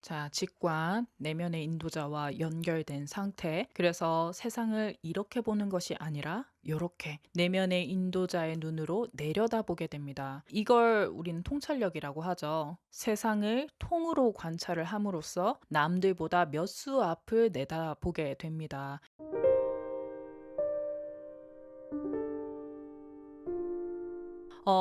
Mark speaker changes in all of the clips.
Speaker 1: 자, 직관, 내면의 인도자와 연결된 상태. 그래서 세상을 이렇게 보는 것이 아니라 요렇게 내면의 인도자의 눈으로 내려다보게 됩니다. 이걸 우리는 통찰력이라고 하죠. 세상을 통으로 관찰을 함으로써 남들보다 몇 수 앞을 내다보게 됩니다.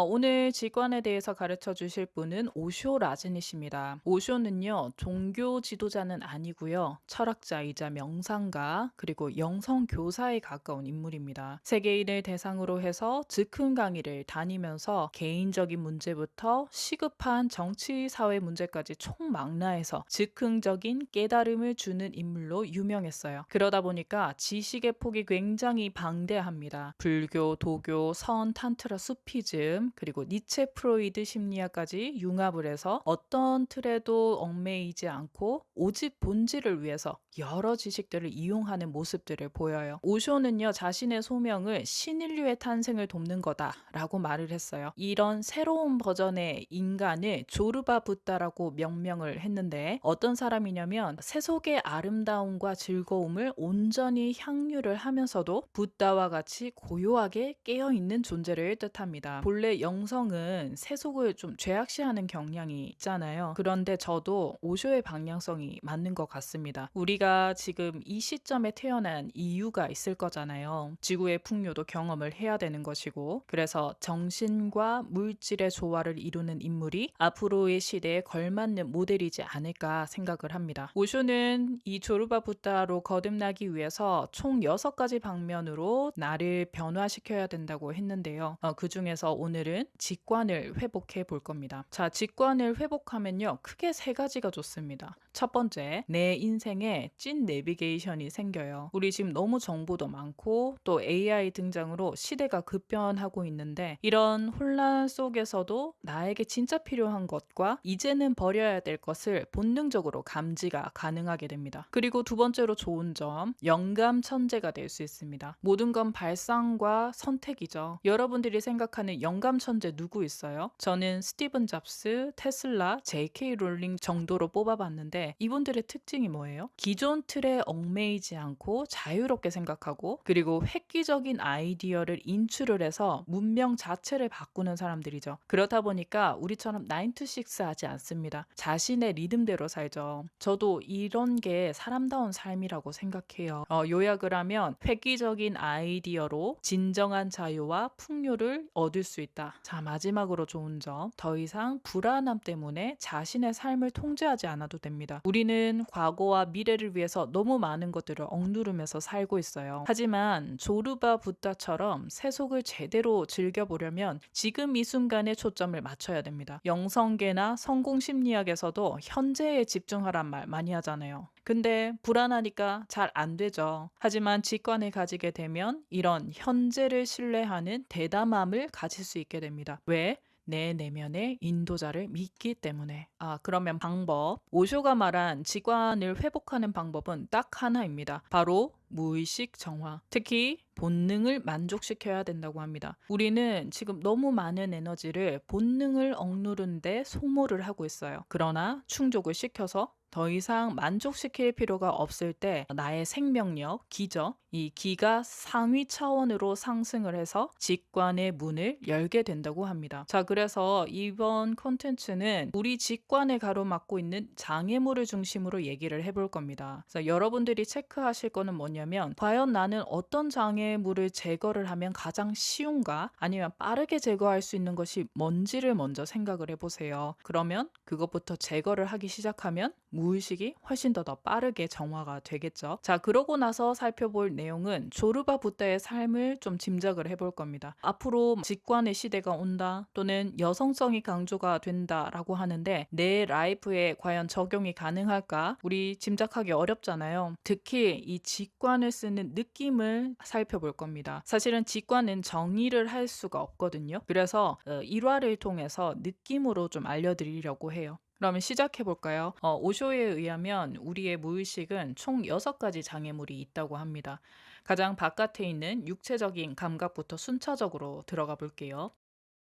Speaker 1: 오늘 직관에 대해서 가르쳐 주실 분은 오쇼 라즈니시입니다. 오쇼는요, 종교 지도자는 아니고요, 철학자이자 명상가, 그리고 영성 교사에 가까운 인물입니다. 세계인을 대상으로 해서 즉흥 강의를 다니면서 개인적인 문제부터 시급한 정치 사회 문제까지 총망라해서 즉흥적인 깨달음을 주는 인물로 유명했어요. 그러다 보니까 지식의 폭이 굉장히 방대합니다. 불교, 도교, 선, 탄트라, 수피즘, 그리고 니체, 프로이드 심리학까지 융합을 해서 어떤 틀에도 얽매이지 않고 오직 본질을 위해서 여러 지식들을 이용하는 모습들을 보여요. 오쇼는요, 자신의 소명을 신인류의 탄생을 돕는 거다라고 말을 했어요. 이런 새로운 버전의 인간을 조르바 붓다라고 명명을 했는데, 어떤 사람이냐면 세속의 아름다움과 즐거움을 온전히 향유를 하면서도 붓다와 같이 고요하게 깨어있는 존재를 뜻합니다. 본래 영성은 세속을 좀 죄악시하는 경향이 있잖아요. 그런데 저도 오쇼의 방향성이 맞는 것 같습니다. 우리가 지금 이 시점에 태어난 이유가 있을 거잖아요. 지구의 풍요도 경험을 해야 되는 것이고, 그래서 정신과 물질의 조화를 이루는 인물이 앞으로의 시대에 걸맞는 모델이지 않을까 생각을 합니다. 오쇼는 이 조르바 붓다로 거듭나기 위해서 총 6가지 방면으로 나를 변화시켜야 된다고 했는데요. 그 중에서 오늘은 직관을 회복해 볼 겁니다. 자, 직관을 회복하면요, 크게 3가지가 좋습니다. 첫 번째, 내 인생에 찐 내비게이션이 생겨요. 우리 지금 너무 정보도 많고 또 AI 등장으로 시대가 급변하고 있는데, 이런 혼란 속에서도 나에게 진짜 필요한 것과 이제는 버려야 될 것을 본능적으로 감지가 가능하게 됩니다. 그리고 두 번째로 좋은 점, 영감 천재가 될 수 있습니다. 모든 건 발상과 선택이죠. 여러분들이 생각하는 영감 천재 누구 있어요? 저는 스티븐 잡스, 테슬라, JK 롤링 정도로 뽑아봤는데, 이분들의 특징이 뭐예요? 기존 틀에 얽매이지 않고 자유롭게 생각하고, 그리고 획기적인 아이디어를 인출을 해서 문명 자체를 바꾸는 사람들이죠. 그렇다 보니까 우리처럼 9 to 6 하지 않습니다. 자신의 리듬대로 살죠. 저도 이런 게 사람다운 삶이라고 생각해요. 요약을 하면 획기적인 아이디어로 진정한 자유와 풍요를 얻을 수 있다. 자, 마지막으로 좋은 점, 더 이상 불안함 때문에 자신의 삶을 통제하지 않아도 됩니다. 우리는 과거와 미래를 위해서 너무 많은 것들을 억누르면서 살고 있어요. 하지만 조르바 붓다처럼 세속을 제대로 즐겨보려면 지금 이 순간에 초점을 맞춰야 됩니다. 영성계나 성공 심리학에서도 현재에 집중하란 말 많이 하잖아요. 근데 불안하니까 잘 안 되죠. 하지만 직관을 가지게 되면 이런 현재를 신뢰하는 대담함을 가질 수 있게 됩니다. 왜? 내 내면의 인도자를 믿기 때문에. 그러면 방법. 오쇼가 말한 직관을 회복하는 방법은 딱 하나입니다. 바로 무의식 정화. 특히 본능을 만족시켜야 된다고 합니다. 우리는 지금 너무 많은 에너지를 본능을 억누른데 소모를 하고 있어요. 그러나 충족을 시켜서 더 이상 만족시킬 필요가 없을 때 나의 생명력, 기저, 이 기가 상위 차원으로 상승을 해서 직관의 문을 열게 된다고 합니다. 자, 그래서 이번 콘텐츠는 우리 직관을 가로막고 있는 장애물을 중심으로 얘기를 해볼 겁니다. 그래서 여러분들이 체크하실 거는 뭐냐면, 과연 나는 어떤 장애물을 제거를 하면 가장 쉬운가? 아니면 빠르게 제거할 수 있는 것이 뭔지를 먼저 생각을 해보세요. 그러면 그것부터 제거를 하기 시작하면 무의식이 훨씬 더 빠르게 정화가 되겠죠. 자, 그러고 나서 살펴볼 내용은 조르바 붓다의 삶을 좀 짐작을 해볼 겁니다. 앞으로 직관의 시대가 온다, 또는 여성성이 강조가 된다라고 하는데 내 라이프에 과연 적용이 가능할까? 우리 짐작하기 어렵잖아요. 특히 이 직관을 쓰는 느낌을 살펴볼 겁니다. 사실은 직관은 정의를 할 수가 없거든요. 그래서 일화를 통해서 느낌으로 좀 알려드리려고 해요. 그러면 시작해 볼까요? 오쇼에 의하면 우리의 무의식은 총 6가지 장애물이 있다고 합니다. 가장 바깥에 있는 육체적인 감각부터 순차적으로 들어가 볼게요.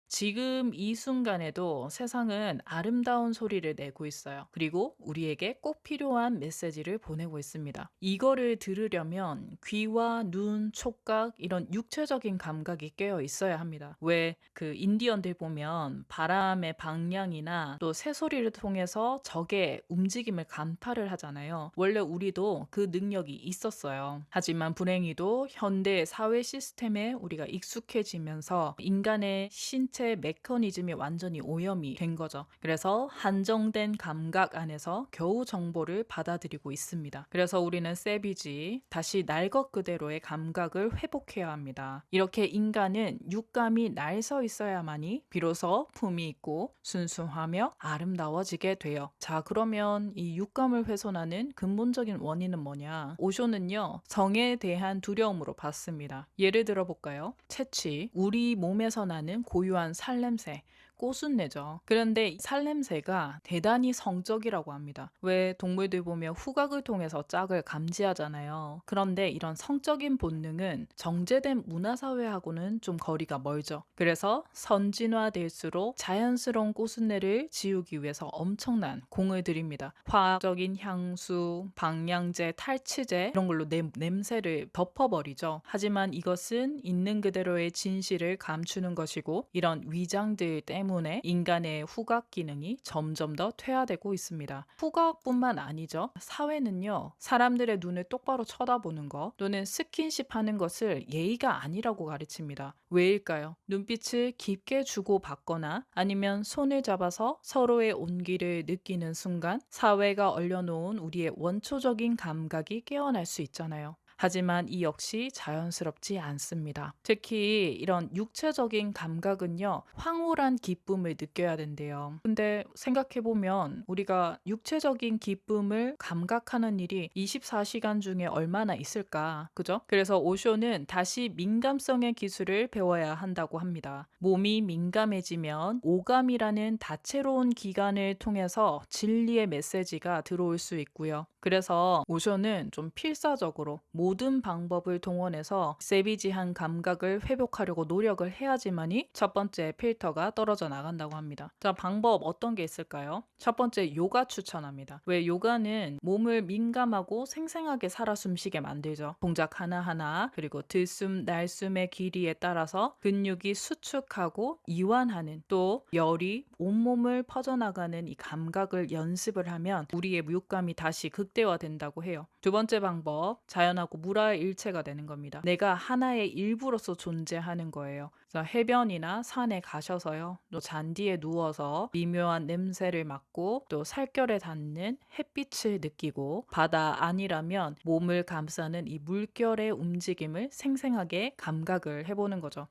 Speaker 1: 지금 이 순간에도 세상은 아름다운 소리를 내고 있어요. 그리고 우리에게 꼭 필요한 메시지를 보내고 있습니다. 이거를 들으려면 귀와 눈, 촉각 이런 육체적인 감각이 깨어 있어야 합니다. 왜 그 인디언들 보면 바람의 방향이나 또 새소리를 통해서 적의 움직임을 간파를 하잖아요. 원래 우리도 그 능력이 있었어요. 하지만 불행히도 현대 사회 시스템에 우리가 익숙해지면서 인간의 신체 메커니즘이 완전히 오염이 된 거죠. 그래서 한정된 감각 안에서 겨우 정보를 받아들이고 있습니다. 그래서 우리는 세비지, 다시 날 것 그대로의 감각을 회복해야 합니다. 이렇게 인간은 육감이 날 서 있어야만이 비로소 품이 있고 순수하며 아름다워지게 돼요. 자, 그러면 이 육감을 훼손하는 근본적인 원인은 뭐냐? 오쇼는요, 정에 대한 두려움으로 봤습니다. 예를 들어 볼까요? 채취, 우리 몸에서 나는 고유한 살냄새, 꽃순내죠. 그런데 이 살냄새가 대단히 성적이라고 합니다. 왜 동물들 보면 후각을 통해서 짝을 감지하잖아요. 그런데 이런 성적인 본능은 정제된 문화사회하고는 좀 거리가 멀죠. 그래서 선진화될수록 자연스러운 꽃순내를 지우기 위해서 엄청난 공을 들입니다. 화학적인 향수, 방향제, 탈취제 이런 걸로 냄새를 덮어버리죠. 하지만 이것은 있는 그대로의 진실을 감추는 것이고 이런 위장들 때문에 인간의 후각 기능이 점점 더 퇴화되고 있습니다. 후각뿐만 아니죠. 사회는요. 사람들의 눈을 똑바로 쳐다보는 것 또는 스킨십 하는 것을 예의가 아니라고 가르칩니다. 왜일까요? 눈빛을 깊게 주고받거나 아니면 손을 잡아서 서로의 온기를 느끼는 순간 사회가 얼려놓은 우리의 원초적인 감각이 깨어날 수 있잖아요. 하지만 이 역시 자연스럽지 않습니다. 특히 이런 육체적인 감각은요, 황홀한 기쁨을 느껴야 된대요. 근데 생각해보면 우리가 육체적인 기쁨을 감각하는 일이 24시간 중에 얼마나 있을까? 그죠? 그래서 오쇼는 다시 민감성의 기술을 배워야 한다고 합니다. 몸이 민감해지면 오감이라는 다채로운 기관을 통해서 진리의 메시지가 들어올 수 있고요. 그래서 오쇼는 좀 필사적으로 모든 방법을 동원해서 세비지한 감각을 회복하려고 노력을 해야지만이 첫 번째 필터가 떨어져 나간다고 합니다. 자, 방법 어떤 게 있을까요? 첫 번째 요가 추천합니다. 왜 요가는 몸을 민감하고 생생하게 살아 숨쉬게 만들죠. 동작 하나하나 그리고 들숨 날숨의 길이에 따라서 근육이 수축하고 이완하는 또 열이 온몸을 퍼져나가는 이 감각을 연습을 하면 우리의 육감이 다시 극대화된다고 해요. 두 번째 방법, 자연하고 무라의 일체가 되는 겁니다. 내가 하나의 일부로서 존재하는 거예요. 그래서 해변이나 산에 가셔서요. 또 잔디에 누워서 미묘한 냄새를 맡고 또 살결에 닿는 햇빛을 느끼고 바다 아니라면 몸을 감싸는 이 물결의 움직임을 생생하게 감각을 해보는 거죠.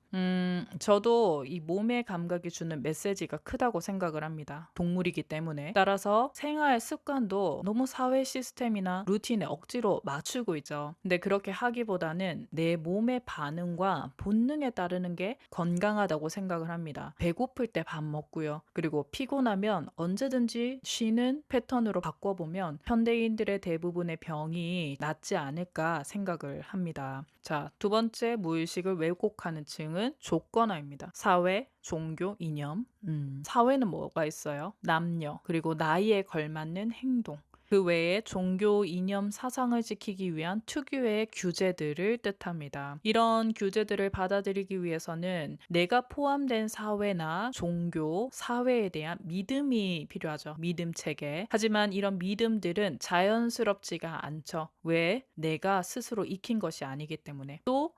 Speaker 1: 저도 이 몸의 감각이 주는 메시지가 크다고 생각을 합니다. 동물이기 때문에. 따라서 생활 습관도 너무 사회 시스템이나 루틴에 억지로 맞추고 있죠. 근데 그렇게 하기보다는 내 몸의 반응과 본능에 따르는 게 건강하다고 생각을 합니다. 배고플 때 밥 먹고요. 그리고 피곤하면 언제든지 쉬는 패턴으로 바꿔보면 현대인들의 대부분의 병이 낫지 않을까 생각을 합니다. 자, 두 번째 무의식을 왜곡하는 층은 조건화입니다. 사회, 종교, 이념. 사회는 뭐가 있어요? 남녀, 그리고 나이에 걸맞는 행동. 그 외에 종교, 이념, 사상을 지키기 위한 특유의 규제들을 뜻합니다. 이런 규제들을 받아들이기 위해서는 내가 포함된 사회나 종교, 사회에 대한 믿음이 필요하죠. 믿음 체계. 하지만 이런 믿음들은 자연스럽지가 않죠. 왜? 내가 스스로 익힌 것이 아니기 때문에. 또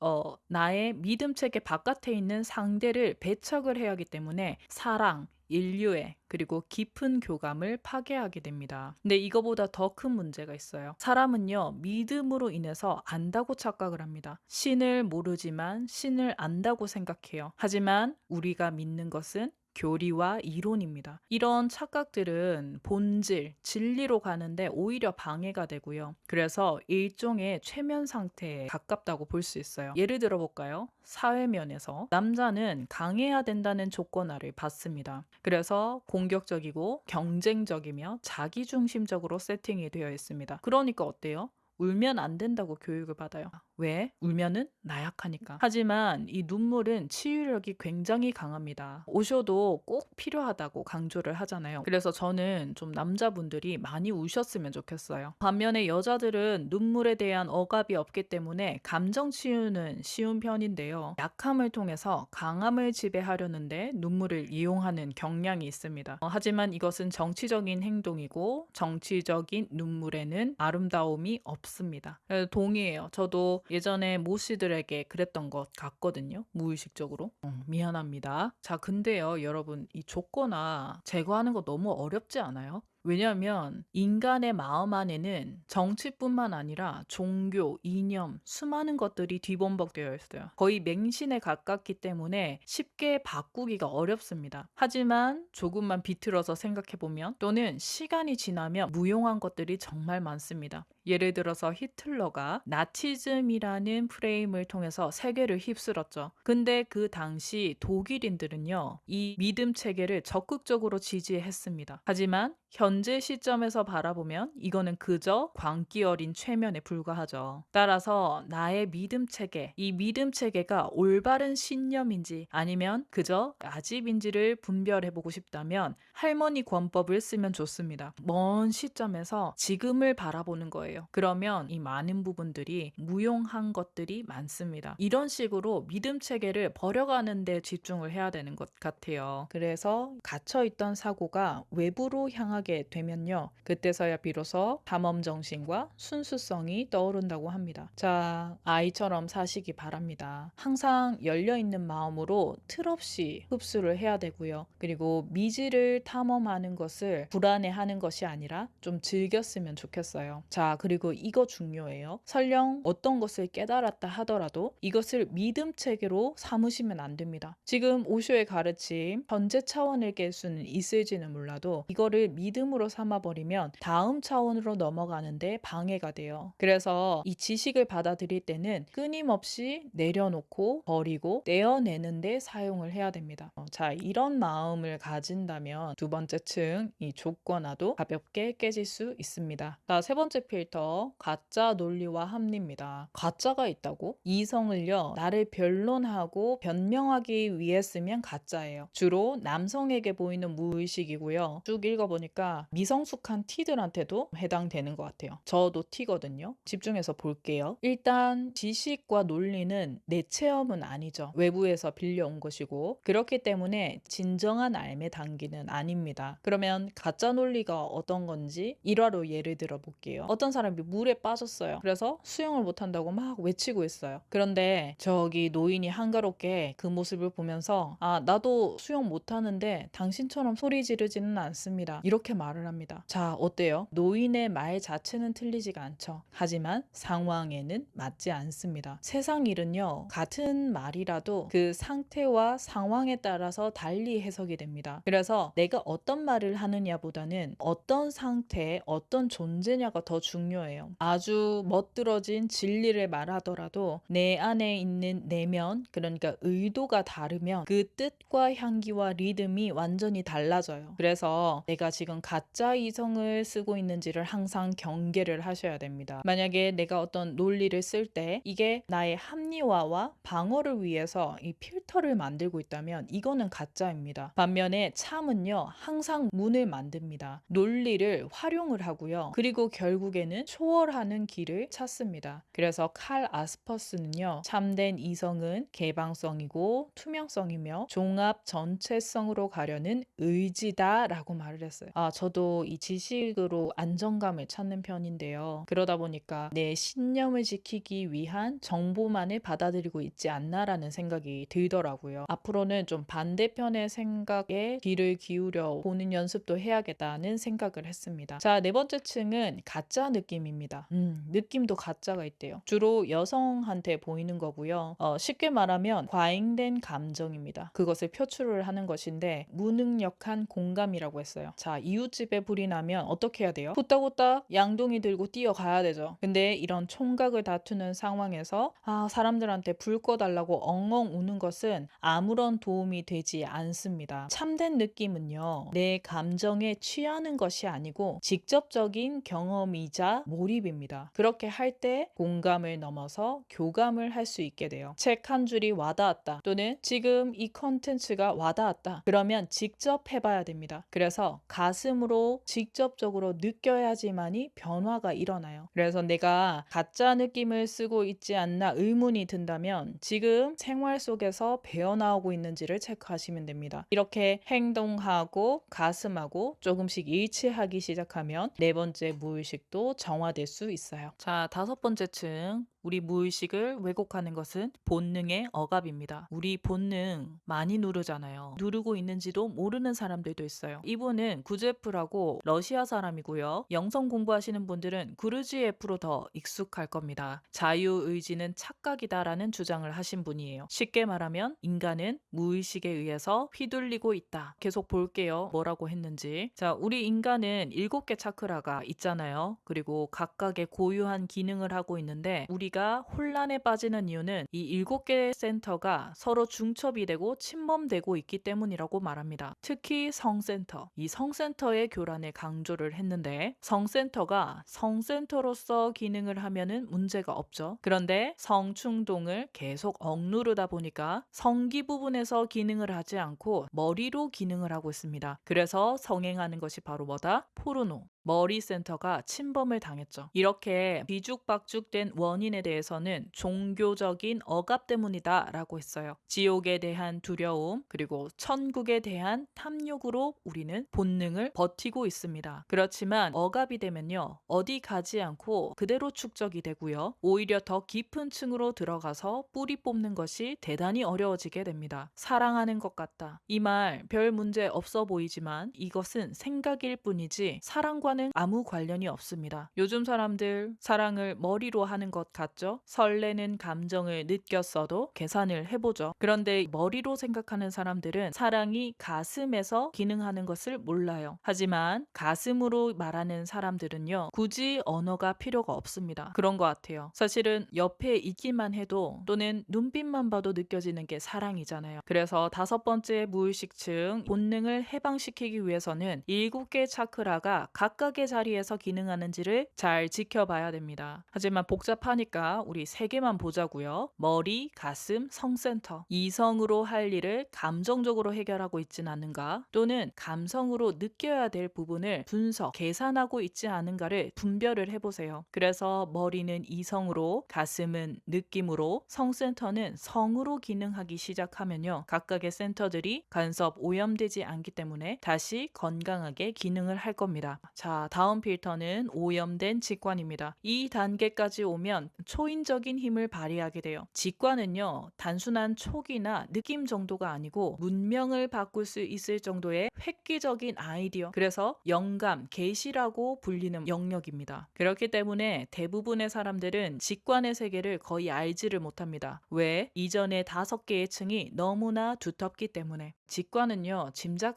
Speaker 1: 나의 믿음 체계 바깥에 있는 상대를 배척을 해야 하기 때문에 사랑, 인류애 그리고 깊은 교감을 파괴하게 됩니다. 근데 이거보다 더 큰 문제가 있어요. 사람은요, 믿음으로 인해서 안다고 착각을 합니다. 신을 모르지만 신을 안다고 생각해요. 하지만 우리가 믿는 것은 교리와 이론입니다. 이런 착각들은 본질, 진리로 가는데 오히려 방해가 되고요. 그래서 일종의 최면 상태에 가깝다고 볼 수 있어요. 예를 들어 볼까요? 사회면에서 남자는 강해야 된다는 조건화를 받습니다. 그래서 공격적이고 경쟁적이며 자기중심적으로 세팅이 되어 있습니다. 그러니까 어때요? 울면 안 된다고 교육을 받아요. 왜? 울면은 나약하니까. 하지만 이 눈물은 치유력이 굉장히 강합니다. 오쇼도 꼭 필요하다고 강조를 하잖아요. 그래서 저는 좀 남자분들이 많이 우셨으면 좋겠어요. 반면에 여자들은 눈물에 대한 억압이 없기 때문에 감정 치유는 쉬운 편인데요. 약함을 통해서 강함을 지배하려는데 눈물을 이용하는 경향이 있습니다. 하지만 이것은 정치적인 행동이고 정치적인 눈물에는 아름다움이 없습니다. 동의해요. 저도 예전에 모씨들에게 그랬던 것 같거든요. 무의식적으로. 미안합니다. 자, 근데요, 여러분, 이 조거나 제거하는 거 너무 어렵지 않아요? 왜냐하면 인간의 마음 안에는 정치뿐만 아니라 종교, 이념, 수많은 것들이 뒤범벅되어 있어요. 거의 맹신에 가깝기 때문에 쉽게 바꾸기가 어렵습니다. 하지만 조금만 비틀어서 생각해보면 또는 시간이 지나면 무용한 것들이 정말 많습니다. 예를 들어서 히틀러가 나치즘이라는 프레임을 통해서 세계를 휩쓸었죠. 근데 그 당시 독일인들은요, 이 믿음 체계를 적극적으로 지지했습니다. 하지만 현재 시점에서 바라보면 이거는 그저 광기 어린 최면에 불과하죠. 따라서 나의 믿음 체계, 이 믿음 체계가 올바른 신념인지 아니면 그저 아집인지를 분별해보고 싶다면 할머니 권법을 쓰면 좋습니다. 먼 시점에서 지금을 바라보는 거예요. 그러면 이 많은 부분들이 무용한 것들이 많습니다. 이런 식으로 믿음 체계를 버려가는 데 집중을 해야 되는 것 같아요. 그래서 갇혀있던 사고가 외부로 향하게 되면요, 그때서야 비로소 탐험 정신과 순수성이 떠오른다고 합니다. 자, 아이처럼 사시기 바랍니다. 항상 열려있는 마음으로 틀없이 흡수를 해야 되고요. 그리고 미지를 탐험하는 것을 불안해하는 것이 아니라 좀 즐겼으면 좋겠어요. 자, 그리고 이거 중요해요. 설령 어떤 것을 깨달았다 하더라도 이것을 믿음 체계로 삼으시면 안 됩니다. 지금 오쇼의 가르침, 전제 차원을 깰 수는 있을지는 몰라도 이거를 믿음으로 삼아버리면 다음 차원으로 넘어가는데 방해가 돼요. 그래서 이 지식을 받아들일 때는 끊임없이 내려놓고 버리고 떼어내는데 사용을 해야 됩니다. 자, 이런 마음을 가진다면 두 번째 층, 이 조건화도 가볍게 깨질 수 있습니다. 자, 세 번째 필터, 가짜 논리와 합리입니다. 가짜가 있다고? 이성을요, 나를 변론하고 변명하기 위해 쓰면 가짜예요. 주로 남성에게 보이는 무의식이고요. 쭉 읽어보니까 미성숙한 T들한테도 해당되는 것 같아요. 저도 T거든요. 집중해서 볼게요. 일단 지식과 논리는 내 체험은 아니죠. 외부에서 빌려온 것이고, 그렇기 때문에 진정한 삶의 단계는 아닙니다. 그러면 가짜 논리가 어떤 건지 일화로 예를 들어 볼게요. 어떤 사람이 물에 빠졌어요. 그래서 수영을 못한다고 막 외치고 있어요. 그런데 저기 노인이 한가롭게 그 모습을 보면서, 아, 나도 수영 못하는데 당신처럼 소리 지르지는 않습니다, 이렇게 말을 합니다. 자, 어때요? 노인의 말 자체는 틀리지가 않죠. 하지만 상황에는 맞지 않습니다. 세상 일은요, 같은 말이라도 그 상태와 상황에 따라서 달리 해석이 됩니다. 그래서 내가 어떤 말을 하느냐보다는 어떤 상태, 어떤 존재냐가 더 중요해요. 아주 멋들어진 진리를 말하더라도 내 안에 있는 내면, 그러니까 의도가 다르면 그 뜻과 향기와 리듬이 완전히 달라져요. 그래서 내가 지금 가짜 이성을 쓰고 있는지를 항상 경계를 하셔야 됩니다. 만약에 내가 어떤 논리를 쓸 때 이게 나의 합리화와 방어를 위해서 이 필터를 만들고 있다면 이거는 가짜입니다. 반면에 참은요, 항상 문을 만듭니다. 논리를 활용을 하고요. 그리고 결국에는 초월하는 길을 찾습니다. 그래서 칼 아스퍼스는요, 참된 이성은 개방성이고 투명성이며 종합 전체성으로 가려는 의지다 라고 말을 했어요. 아, 저도 이 지식으로 안정감을 찾는 편인데요. 그러다 보니까 내 신념을 지키기 위한 정보만을 받아들이고 있지 않나라는 생각이 들더라고요. 앞으로는 좀 반대편의 생각에 귀를 기울여 보는 연습도 해야겠다는 생각을 했습니다. 자, 네 번째 층은 가짜 느낌입니다. 느낌도 가짜가 있대요. 주로 여성한테 보이는 거고요. 쉽게 말하면 과잉된 감정입니다. 그것을 표출을 하는 것인데 무능력한 공감이라고 했어요. 자, 이웃집에 불이 나면 어떻게 해야 돼요? 후딱후딱 양동이 들고 뛰어가야 되죠. 근데 이런 총각을 다투는 상황에서 사람들한테 불 꺼달라고 엉엉 우는 것은 아무런 도움이 되지 않습니다. 참된 느낌은요, 내 감정에 취하는 것이 아니고 직접적인 경험이자 몰입입니다. 그렇게 할 때 공감을 넘어서 교감을 할 수 있게 돼요. 책 한 줄이 와닿았다, 또는 지금 이 컨텐츠가 와닿았다, 그러면 직접 해봐야 됩니다. 그래서 가슴으로 직접적으로 느껴야지만이 변화가 일어나요. 그래서 내가 가짜 느낌을 쓰고 있지 않나 의문이 든다면 지금 생활 속에서 배어나오고 있는지를 체크하시면 됩니다. 이렇게 행동하고 가슴하고 조금씩 일치하기 시작하면 네 번째 무의식도 정화될 수 있어요. 자, 다섯 번째 층. 우리 무의식을 왜곡하는 것은 본능의 억압입니다. 우리 본능 많이 누르잖아요. 누르고 있는지도 모르는 사람들도 있어요. 이분은 구제프라고 러시아 사람이고요. 영성 공부하시는 분들은 구르지에프로 더 익숙할 겁니다. 자유의지는 착각이다라는 주장을 하신 분이에요. 쉽게 말하면 인간은 무의식에 의해서 휘둘리고 있다. 계속 볼게요. 뭐라고 했는지. 자, 우리 인간은 7개 차크라가 있잖아요. 그리고 각각의 고유한 기능을 하고 있는데 우리가 혼란에 빠지는 이유는 이 7개 센터가 서로 중첩이 되고 침범되고 있기 때문이라고 말합니다. 특히 성센터, 이 성센터의 교란에 강조를 했는데 성센터가 성센터로서 기능을 하면은 문제가 없죠. 그런데 성충동을 계속 억누르다 보니까 성기 부분에서 기능을 하지 않고 머리로 기능을 하고 있습니다. 그래서 성행하는 것이 바로 뭐다? 포르노. 머리 센터가 침범을 당했죠. 이렇게 뒤죽박죽된 원인에 대해서는 종교적인 억압 때문이다 라고 했어요. 지옥에 대한 두려움, 그리고 천국에 대한 탐욕으로 우리는 본능을 버티고 있습니다. 그렇지만 억압이 되면요, 어디 가지 않고 그대로 축적이 되고요, 오히려 더 깊은 층으로 들어가서 뿌리 뽑는 것이 대단히 어려워지게 됩니다. 사랑하는 것 같다, 이 말 별 문제 없어 보이지만 이것은 생각일 뿐이지 사랑과는 아무 관련이 없습니다. 요즘 사람들 사랑을 머리로 하는 것 같죠? 설레는 감정을 느꼈어도 계산을 해보죠. 그런데 머리로 생각하는 사람들은 사랑이 가슴에서 기능하는 것을 몰라요. 하지만 가슴으로 말하는 사람들은요, 굳이 언어가 필요가 없습니다. 그런 것 같아요. 사실은 옆에 있기만 해도 또는 눈빛만 봐도 느껴지는 게 사랑이잖아요. 그래서 다섯 번째 무의식층 본능을 해방시키기 위해서는 7개 차크라가 각각의 자리에서 기능하는지를 잘 지켜봐야 됩니다. 하지만 복잡하니까 우리 3개만 보자고요. 머리, 가슴, 성센터. 이성으로 할 일을 감정적으로 해결하고 있진 않은가, 또는 감성으로 느껴야 될 부분을 분석, 계산하고 있지 않은가를 분별을 해보세요. 그래서 머리는 이성으로, 가슴은 느낌으로, 성센터는 성으로 기능하기 시작하면요, 각각의 센터들이 간섭, 오염되지 않기 때문에 다시 건강하게 기능을 할 겁니다. 자, 다음 필터는 오염된 직관입니다. 이 단계까지 오면 초인적인 힘을 발휘하게 돼요. 직관은요, 단순한 촉이나 느낌 정도가 아니고 문명을 바꿀 수 있을 정도의 획기적인 아이디어, 그래서 영감, 계시라고 불리는 영역입니다. 그렇기 때문에 대부분의 사람들은 직관의 세계를 거의 알지를 못합니다. 왜? 이전의 5개의 층이 너무나 두텁기 때문에. 직관은요,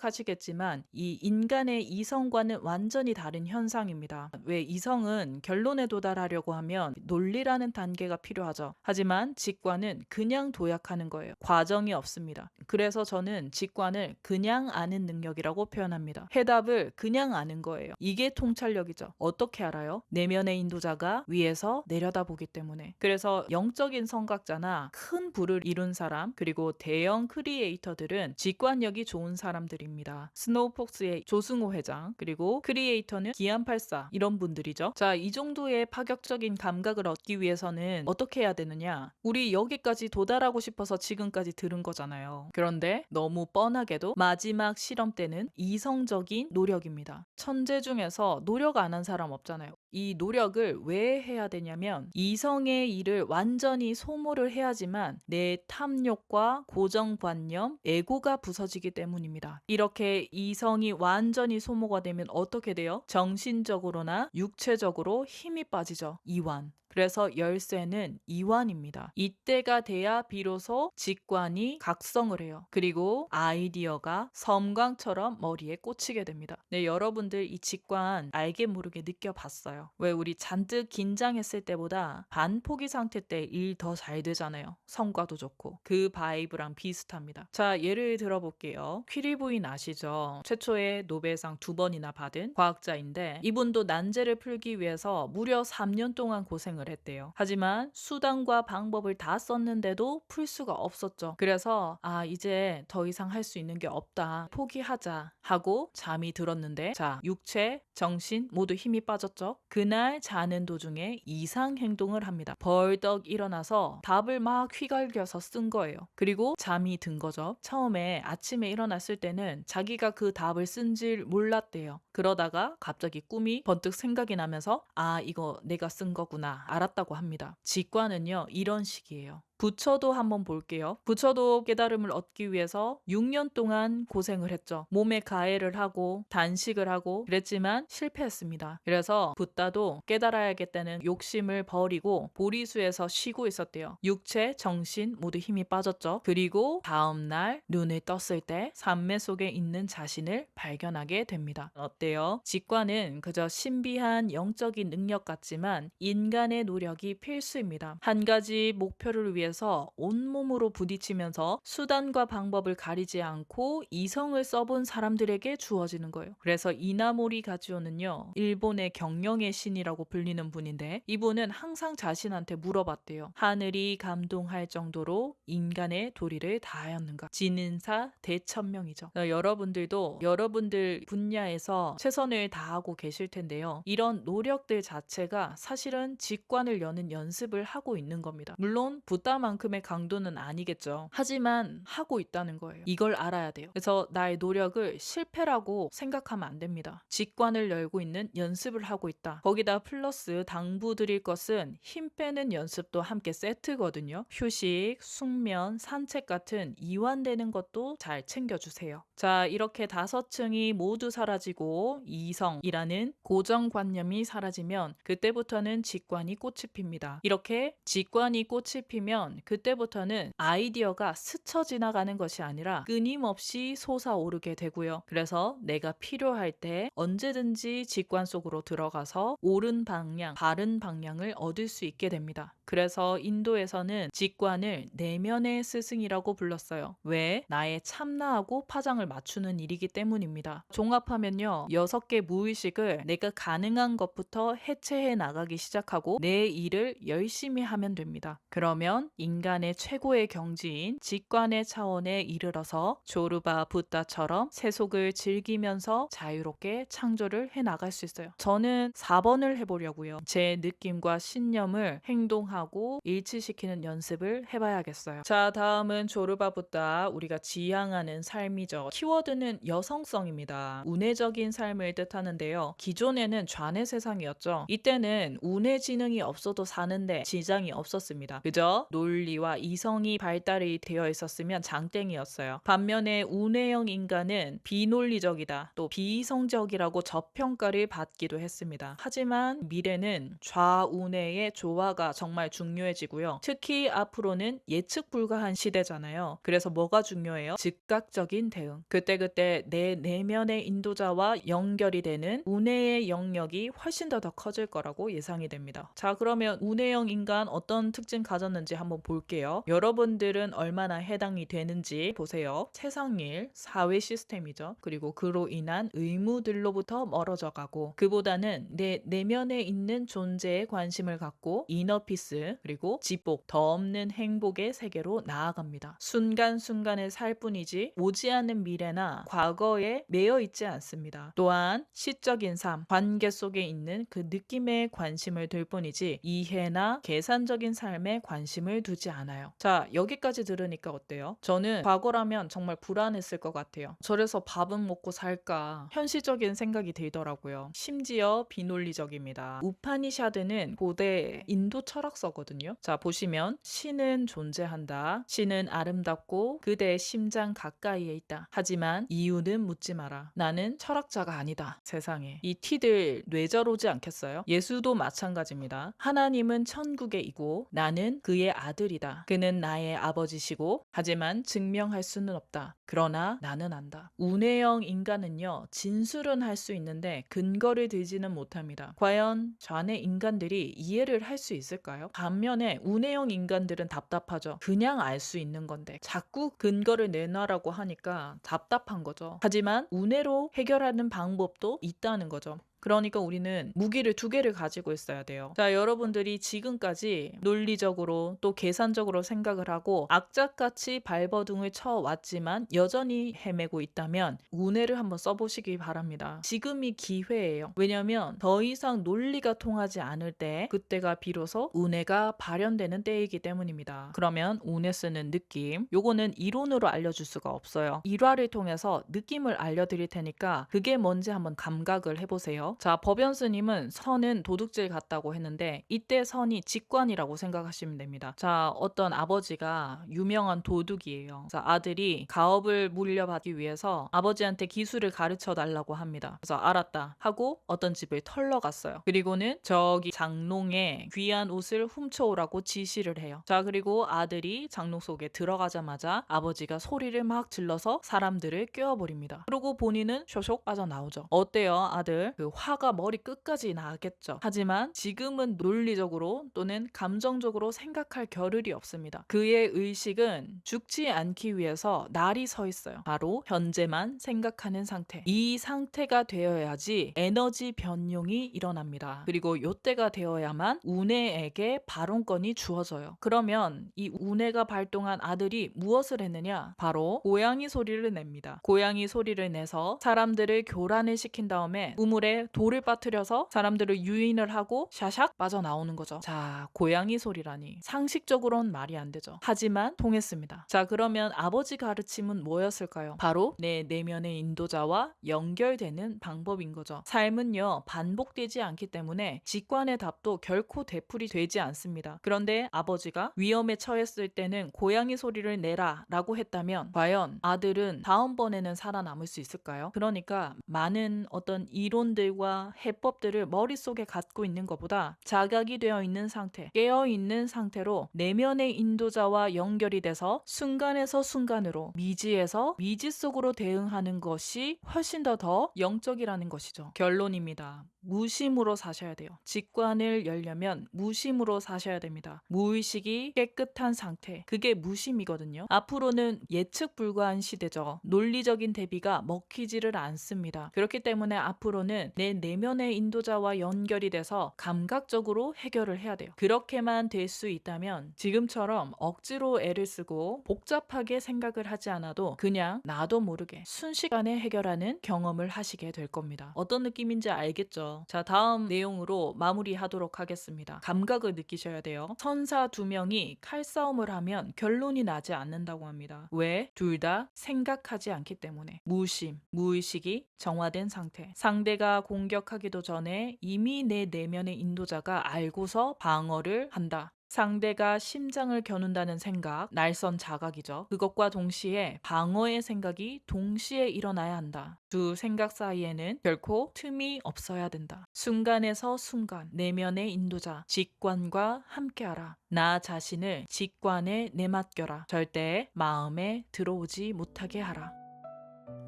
Speaker 1: 짐작하시겠지만 이 인간의 이성과는 완전히 다른 현상입니다. 왜? 이성은 결론에 도달하려고 하면 논리라는 단계가 필요하죠. 하지만 직관은 그냥 도약하는 거예요. 과정이 없습니다. 그래서 저는 직관을 그냥 아는 능력이라고 표현합니다. 해답을 그냥 아는 거예요. 이게 통찰력이죠. 어떻게 알아요? 내면의 인도자가 위에서 내려다보기 때문에. 그래서 영적인 성각자나 큰 부를 이룬 사람, 그리고 대형 크리에이터들은 직관력이 좋은 사람들입니다. 스노우폭스의 조승호 회장, 그리고 크리에이터는 기안84, 이런 분들이죠. 자, 이 정도의 파격적인 감각을 얻기 위해서는 어떻게 해야 되느냐? 우리 여기까지 도달하고 싶어서 지금까지 들은 거잖아요. 그런데 너무 뻔하게도 마지막 실험 때는 이성적인 노력입니다. 천재 중에서 노력 안 한 사람 없잖아요. 이 노력을 왜 해야 되냐면 이성의 일을 완전히 소모를 해야지만 내 탐욕과 고정관념, 에고가 부서지기 때문입니다. 이렇게 이성이 완전히 소모가 되면 어떻게 돼요? 정신적으로나 육체적으로 힘이 빠지죠. 이완. 그래서 열쇠는 이완입니다. 이때가 돼야 비로소 직관이 각성을 해요. 그리고 아이디어가 섬광처럼 머리에 꽂히게 됩니다. 네, 여러분들 이 직관 알게 모르게 느껴봤어요. 왜 우리 잔뜩 긴장했을 때보다 반포기 상태 때 일 더 잘 되잖아요. 성과도 좋고. 그 바이브랑 비슷합니다. 자, 예를 들어볼게요. 퀴리 부인 아시죠? 최초의 노벨상 2번이나 받은 과학자인데 이분도 난제를 풀기 위해서 무려 3년 동안 고생을 했대요. 하지만 수단과 방법을 다 썼는데도 풀 수가 없었죠. 그래서 이제 더 이상 할 수 있는 게 없다. 포기하자 하고 잠이 들었는데 자, 육체, 정신 모두 힘이 빠졌죠. 그날 자는 도중에 이상 행동을 합니다. 벌떡 일어나서 답을 막 휘갈겨서 쓴 거예요. 그리고 잠이 든 거죠. 처음에 아침에 일어났을 때는 자기가 그 답을 쓴 줄 몰랐대요. 그러다가 갑자기 꿈이 번뜩 생각이 나면서 이거 내가 쓴 거구나 알았다고 합니다. 직관은요 이런 식이에요. 부처도 한번 볼게요. 부처도 깨달음을 얻기 위해서 6년 동안 고생을 했죠. 몸에 가해를 하고 단식을 하고 그랬지만 실패했습니다. 그래서 붓다도 깨달아야겠다는 욕심을 버리고 보리수에서 쉬고 있었대요. 육체, 정신 모두 힘이 빠졌죠. 그리고 다음날 눈을 떴을 때 산매 속에 있는 자신을 발견하게 됩니다. 어때요? 직관은 그저 신비한 영적인 능력 같지만 인간의 노력이 필수입니다. 한 가지 목표를 위해서 온몸으로 부딪히면서 수단과 방법을 가리지 않고 이성을 써본 사람들에게 주어지는 거예요. 그래서 이나모리 가지오는요 일본의 경영의 신이라고 불리는 분인데 이분은 항상 자신한테 물어봤대요. 하늘이 감동할 정도로 인간의 도리를 다하였는가? 진인사 대천명이죠. 여러분들도 여러분들 분야에서 최선을 다하고 계실 텐데요. 이런 노력들 자체가 사실은 직관을 여는 연습을 하고 있는 겁니다. 물론 붓다만큼의 강도는 아니겠죠. 하지만 하고 있다는 거예요. 이걸 알아야 돼요. 그래서 나의 노력을 실패라고 생각하면 안 됩니다. 직관을 열고 있는 연습을 하고 있다. 거기다 플러스 당부드릴 것은 힘 빼는 연습도 함께 세트거든요. 휴식, 숙면, 산책 같은 이완되는 것도 잘 챙겨주세요. 자, 이렇게 5층이 모두 사라지고 이성이라는 고정관념이 사라지면 그때부터는 직관이 꽃이 핍니다. 이렇게 직관이 꽃이 피면 그때부터는 아이디어가 스쳐 지나가는 것이 아니라 끊임없이 솟아오르게 되고요. 그래서 내가 필요할 때 언제든지 직관 속으로 들어가서 옳은 방향, 바른 방향을 얻을 수 있게 됩니다. 그래서 인도에서는 직관을 내면의 스승이라고 불렀어요. 왜? 나의 참나하고 파장을 맞추는 일이기 때문입니다. 종합하면요. 6개 무의식을 내가 가능한 것부터 해체해 나가기 시작하고 내 일을 열심히 하면 됩니다. 그러면 인간의 최고의 경지인 직관의 차원에 이르러서 조르바 붓다처럼 세속을 즐기면서 자유롭게 창조를 해 나갈 수 있어요. 저는 4번을 해보려고요. 제 느낌과 신념을 행동하고 일치시키는 연습을 해봐야겠어요. 자, 다음은 조르바 붓다, 우리가 지향하는 삶이죠. 키워드는 여성성입니다. 운해적인 삶을 뜻하는데요. 기존에는 좌뇌 세상이었죠. 이때는 운해 지능이 없어도 사는데 지장이 없었습니다. 그저 논리와 이성이 발달이 되어 있었으면 장땡이었어요. 반면에 운해형 인간은 비논리적이다, 또 비이성적이라고 저평가를 받기도 했습니다. 하지만 미래는 좌운해의 조화가 정말 중요해지고요. 특히 앞으로는 예측 불가한 시대잖아요. 그래서 뭐가 중요해요? 즉각적인 대응. 그때그때 내 내면의 인도자와 연결이 되는 운해의 영역이 훨씬 더 커질 거라고 예상이 됩니다. 자, 그러면 운해형 인간 어떤 특징 가졌는지 한번 볼게요. 여러분들은 얼마나 해당이 되는지 보세요. 세상일, 사회 시스템이죠. 그리고 그로 인한 의무들로부터 멀어져 가고 그보다는 내 내면에 있는 존재에 관심을 갖고 이너피스 그리고 지복, 더 없는 행복의 세계로 나아갑니다. 순간순간을 살 뿐이지 오지 않는 미래나 과거에 매여 있지 않습니다. 또한 시적인 삶, 관계 속에 있는 그 느낌에 관심을 둘 뿐이지 이해나 계산적인 삶에 관심을 두지 않아요. 자, 여기까지 들으니까 어때요? 저는 과거라면 정말 불안했을 것 같아요. 저래서 밥은 먹고 살까? 현실적인 생각이 들더라고요. 심지어 비논리적입니다. 우파니샤드는 고대 인도 철학서거든요. 자, 보시면 신은 존재한다. 신은 아름답고 그대의 심장 가까이에 있다. 하지만 이유는 묻지 마라. 나는 철학자가 아니다. 세상에. 이 티들 뇌저로지 않겠어요? 예수도 마찬가지입니다. 하나님은 천국에 있고 나는 그의 아들이다. 그는 나의 아버지시고 하지만 증명할 수는 없다. 그러나 나는 안다. 운해형 인간은요, 진술은 할 수 있는데 근거를 들지는 못합니다. 과연 좌뇌 인간들이 이해를 할 수 있을까요? 반면에 운해형 인간들은 답답하죠. 그냥 알 수 있는 건데 자꾸 근거를 내놔라고 하니까 답답한 거죠. 하지만 운해로 해결하는 방법도 있다는 거죠. 그러니까 우리는 무기를 두 개를 가지고 있어야 돼요. 자, 여러분들이 지금까지 논리적으로 또 계산적으로 생각을 하고 악착같이 발버둥을 쳐왔지만 여전히 헤매고 있다면 운해를 한번 써보시기 바랍니다. 지금이 기회예요. 왜냐면 더 이상 논리가 통하지 않을 때 그때가 비로소 운해가 발현되는 때이기 때문입니다. 그러면 운해 쓰는 느낌, 요거는 이론으로 알려줄 수가 없어요. 일화를 통해서 느낌을 알려드릴 테니까 그게 뭔지 한번 감각을 해보세요. 자, 법연스님은 선은 도둑질 같다고 했는데 이때 선이 직관이라고 생각하시면 됩니다. 자, 어떤 아버지가 유명한 도둑이에요. 자, 아들이 가업을 물려받기 위해서 아버지한테 기술을 가르쳐 달라고 합니다. 그래서 알았다 하고 어떤 집을 털러 갔어요. 그리고는 저기 장롱에 귀한 옷을 훔쳐오라고 지시를 해요. 자, 그리고 아들이 장롱 속에 들어가자마자 아버지가 소리를 막 질러서 사람들을 깨워버립니다. 그리고 본인은 쇼쇼 빠져나오죠. 어때요, 아들? 그 화가 머리 끝까지 나겠죠. 하지만 지금은 논리적으로 또는 감정적으로 생각할 겨를이 없습니다. 그의 의식은 죽지 않기 위해서 날이 서 있어요. 바로 현재만 생각하는 상태. 이 상태가 되어야지 에너지 변용이 일어납니다. 그리고 요때가 되어야만 운해에게 발언권이 주어져요. 그러면 이 운해가 발동한 아들이 무엇을 했느냐? 바로 고양이 소리를 냅니다. 고양이 소리를 내서 사람들을 교란을 시킨 다음에 우물에 돌을 빠뜨려서 사람들을 유인을 하고 샤샥 빠져나오는 거죠. 자, 고양이 소리라니 상식적으로는 말이 안 되죠. 하지만 통했습니다. 자, 그러면 아버지 가르침은 뭐였을까요? 바로 내 내면의 인도자와 연결되는 방법인 거죠. 삶은요, 반복되지 않기 때문에 직관의 답도 결코 되풀이 되지 않습니다. 그런데 아버지가 위험에 처했을 때는 고양이 소리를 내라 라고 했다면 과연 아들은 다음번에는 살아남을 수 있을까요? 그러니까 많은 어떤 이론들과 해법들을 머릿속에 갖고 있는 것보다 자각이 되어 있는 상태, 깨어있는 상태로 내면의 인도자와 연결이 돼서 순간에서 순간으로 미지에서 미지 속으로 대응하는 것이 훨씬 더 영적이라는 것이죠. 결론입니다. 무심으로 사셔야 돼요. 직관을 열려면 무심으로 사셔야 됩니다. 무의식이 깨끗한 상태, 그게 무심이거든요. 앞으로는 예측 불가한 시대죠. 논리적인 대비가 먹히지를 않습니다. 그렇기 때문에 앞으로는 내 내면의 인도자와 연결이 돼서 감각적으로 해결을 해야 돼요. 그렇게만 될 수 있다면 지금처럼 억지로 애를 쓰고 복잡하게 생각을 하지 않아도 그냥 나도 모르게 순식간에 해결하는 경험을 하시게 될 겁니다. 어떤 느낌인지 알겠죠? 자, 다음 내용으로 마무리하도록 하겠습니다. 감각을 느끼셔야 돼요. 선사 두 명이 칼싸움을 하면 결론이 나지 않는다고 합니다. 왜? 둘 다 생각하지 않기 때문에. 무심, 무의식이 정화된 상태. 상대가 공격하기도 전에 이미 내 내면의 인도자가 알고서 방어를 한다. 상대가 심장을 겨눈다는 생각, 날선 자각이죠. 그것과 동시에 방어의 생각이 동시에 일어나야 한다. 두 생각 사이에는 결코 틈이 없어야 된다. 순간에서 순간 내면의 인도자, 직관과 함께하라. 나 자신을 직관에 내맡겨라. 절대 마음에 들어오지 못하게 하라.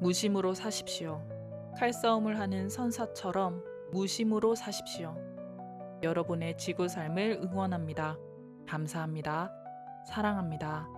Speaker 1: 무심으로 사십시오. 칼싸움을 하는 선사처럼 무심으로 사십시오. 여러분의 지구 삶을 응원합니다. 감사합니다. 사랑합니다.